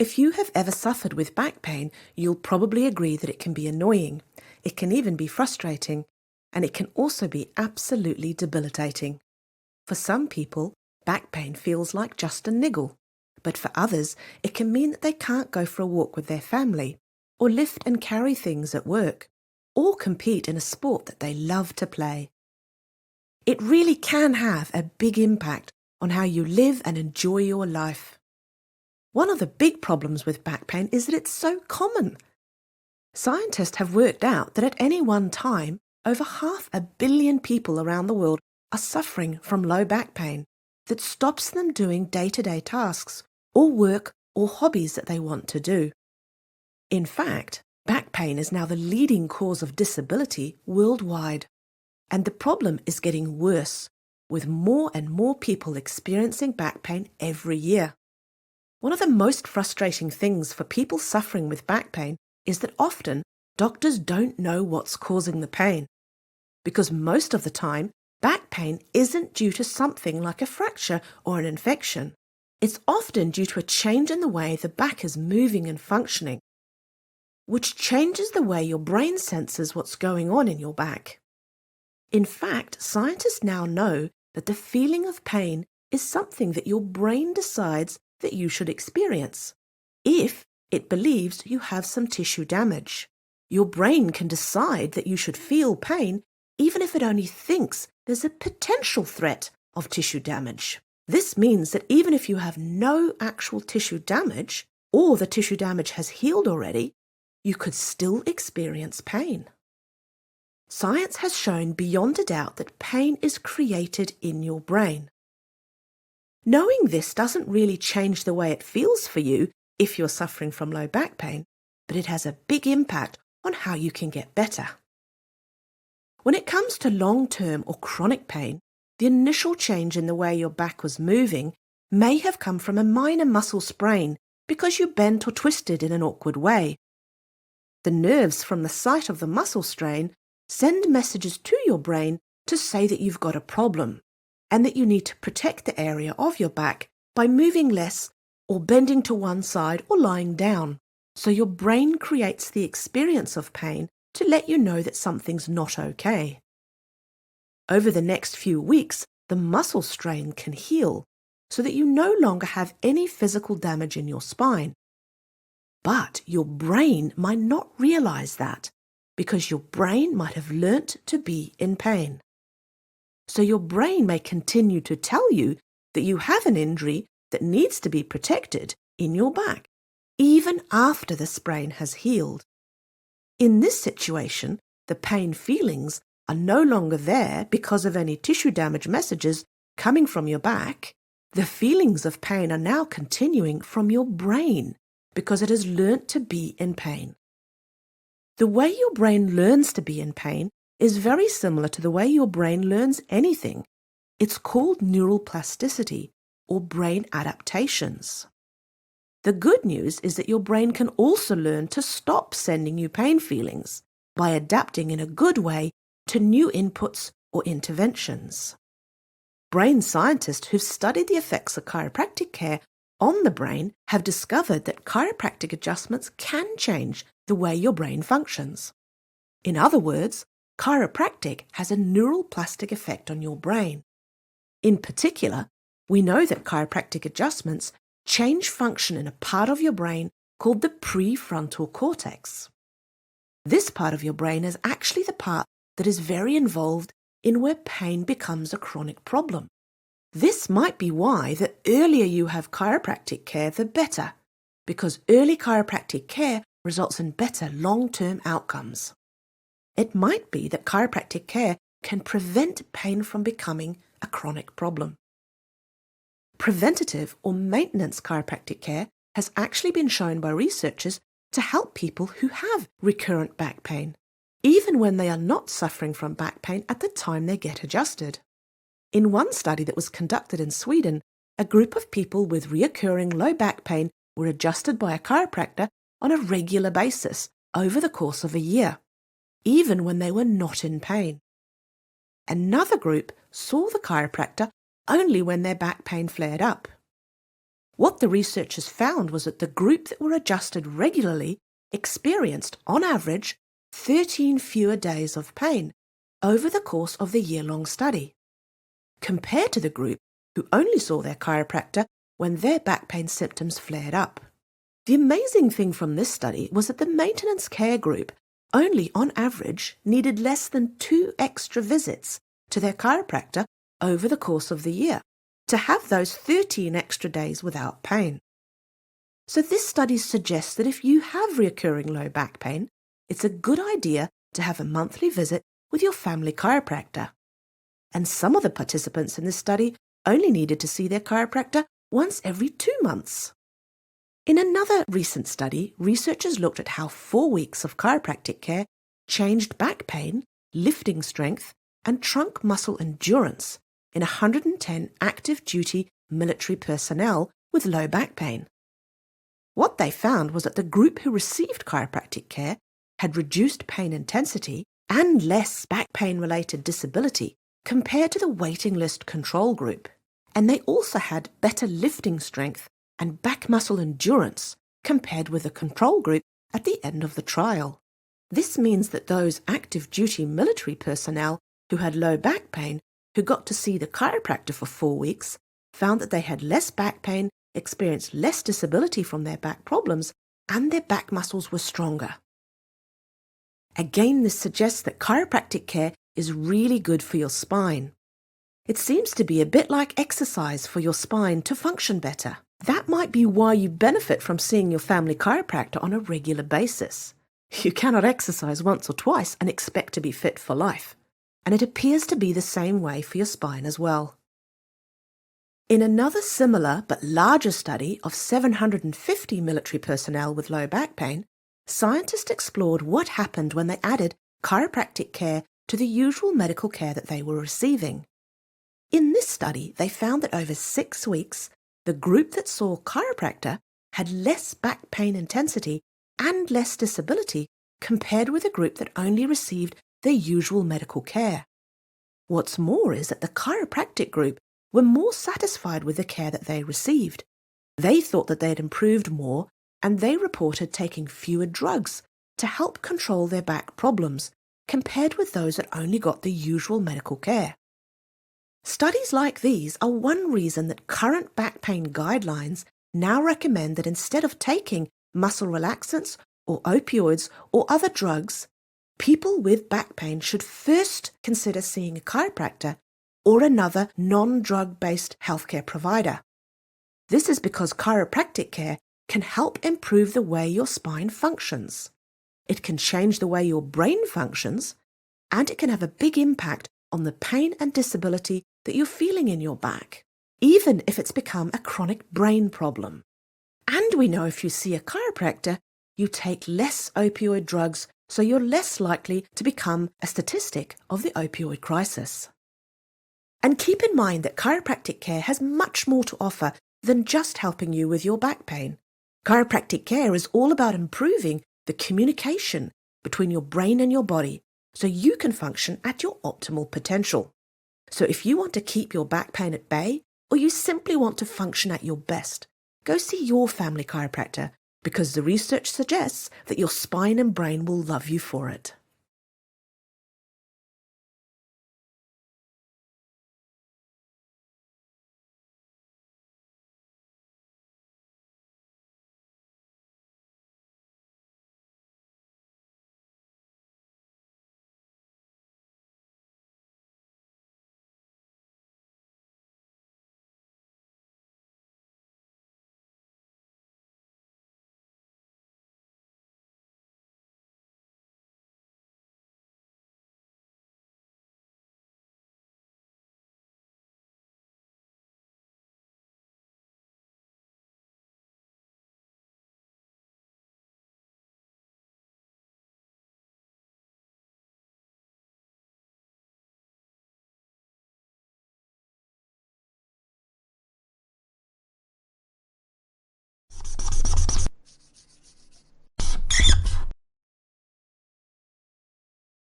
If you have ever suffered with back pain, you'll probably agree that it can be annoying. It can even be frustrating, and it can also be absolutely debilitating. For some people, back pain feels like just a niggle, but for others, it can mean that they can't go for a walk with their family, or lift and carry things at work, or compete in a sport that they love to play. It really can have a big impact on how you live and enjoy your life. One of the big problems with back pain is that it's so common. Scientists have worked out that at any one time, over 500 million people around the world are suffering from low back pain that stops them doing day-to-day tasks or work or hobbies that they want to do. In fact, back pain is now the leading cause of disability worldwide, and the problem is getting worse, with more and more people experiencing back pain every year. One of the most frustrating things for people suffering with back pain is that often doctors don't know what's causing the pain, because most of the time, back pain isn't due to something like a fracture or an infection. It's often due to a change in the way the back is moving and functioning, which changes the way your brain senses what's going on in your back. In fact, scientists now know that the feeling of pain is something that your brain decides that you should experience if it believes you have some tissue damage. Your brain can decide that you should feel pain even if it only thinks there's a potential threat of tissue damage. This means that even if you have no actual tissue damage, or the tissue damage has healed already, you could still experience pain. Science has shown beyond a doubt that pain is created in your brain. Knowing this doesn't really change the way it feels for you if you're suffering from low back pain, but it has a big impact on how you can get better. When it comes to long-term or chronic pain, the initial change in the way your back was moving may have come from a minor muscle sprain because you bent or twisted in an awkward way. The nerves from the site of the muscle strain send messages to your brain to say that you've got a problem and that you need to protect the area of your back by moving less or bending to one side or lying down. So your brain creates the experience of pain to let you know that something's not okay. Over the next few weeks, the muscle strain can heal so that you no longer have any physical damage in your spine. But your brain might not realize that because your brain might have learnt to be in pain. So your brain may continue to tell you that you have an injury that needs to be protected in your back, even after the sprain has healed. In this situation, the pain feelings are no longer there because of any tissue damage messages coming from your back. The feelings of pain are now continuing from your brain because it has learnt to be in pain. The way your brain learns to be in pain is very similar to the way your brain learns anything. It's called neural plasticity or brain adaptations. The good news is that your brain can also learn to stop sending you pain feelings by adapting in a good way to new inputs or interventions. Brain scientists who've studied the effects of chiropractic care on the brain have discovered that chiropractic adjustments can change the way your brain functions. In other words, chiropractic has a neural plastic effect on your brain. In particular, we know that chiropractic adjustments change function in a part of your brain called the prefrontal cortex. This part of your brain is actually the part that is very involved in where pain becomes a chronic problem. This might be why the earlier you have chiropractic care, the better, because early chiropractic care results in better long-term outcomes. It might be that chiropractic care can prevent pain from becoming a chronic problem. Preventative or maintenance chiropractic care has actually been shown by researchers to help people who have recurrent back pain, even when they are not suffering from back pain at the time they get adjusted. In one study that was conducted in Sweden, a group of people with reoccurring low back pain were adjusted by a chiropractor on a regular basis over the course of a year, even when they were not in pain. Another group saw the chiropractor only when their back pain flared up. What the researchers found was that the group that were adjusted regularly experienced, on average, 13 fewer days of pain over the course of the year-long study, compared to the group who only saw their chiropractor when their back pain symptoms flared up. The amazing thing from this study was that the maintenance care group only, on average, needed less than 2 extra visits to their chiropractor over the course of the year to have those 13 extra days without pain. So this study suggests that if you have recurring low back pain, it's a good idea to have a monthly visit with your family chiropractor. And some of the participants in this study only needed to see their chiropractor once every 2 months. In another recent study, researchers looked at how 4 weeks of chiropractic care changed back pain, lifting strength, and trunk muscle endurance in 110 active duty military personnel with low back pain. What they found was that the group who received chiropractic care had reduced pain intensity and less back pain-related disability compared to the waiting list control group. And they also had better lifting strength and back muscle endurance compared with the control group at the end of the trial. This means that those active duty military personnel who had low back pain, who got to see the chiropractor for 4 weeks, found that they had less back pain, experienced less disability from their back problems, and their back muscles were stronger. Again, this suggests that chiropractic care is really good for your spine. It seems to be a bit like exercise for your spine to function better. That might be why you benefit from seeing your family chiropractor on a regular basis. You cannot exercise once or twice and expect to be fit for life. And it appears to be the same way for your spine as well. In another similar but larger study of 750 military personnel with low back pain, scientists explored what happened when they added chiropractic care to the usual medical care that they were receiving. In this study, they found that over 6 weeks, the group that saw chiropractor had less back pain intensity and less disability compared with a group that only received their usual medical care. What's more is that the chiropractic group were more satisfied with the care that they received. They thought that they had improved more, and they reported taking fewer drugs to help control their back problems compared with those that only got the usual medical care. Studies like these are one reason that current back pain guidelines now recommend that instead of taking muscle relaxants or opioids or other drugs, people with back pain should first consider seeing a chiropractor or another non-drug-based healthcare provider. This is because chiropractic care can help improve the way your spine functions. It can change the way your brain functions, and it can have a big impact on the pain and disability that you're feeling in your back, even if it's become a chronic brain problem. And we know if you see a chiropractor, you take less opioid drugs, so you're less likely to become a statistic of the opioid crisis. And keep in mind that chiropractic care has much more to offer than just helping you with your back pain. Chiropractic care is all about improving the communication between your brain and your body so you can function at your optimal potential. So if you want to keep your back pain at bay, or you simply want to function at your best, go see your family chiropractor because the research suggests that your spine and brain will love you for it.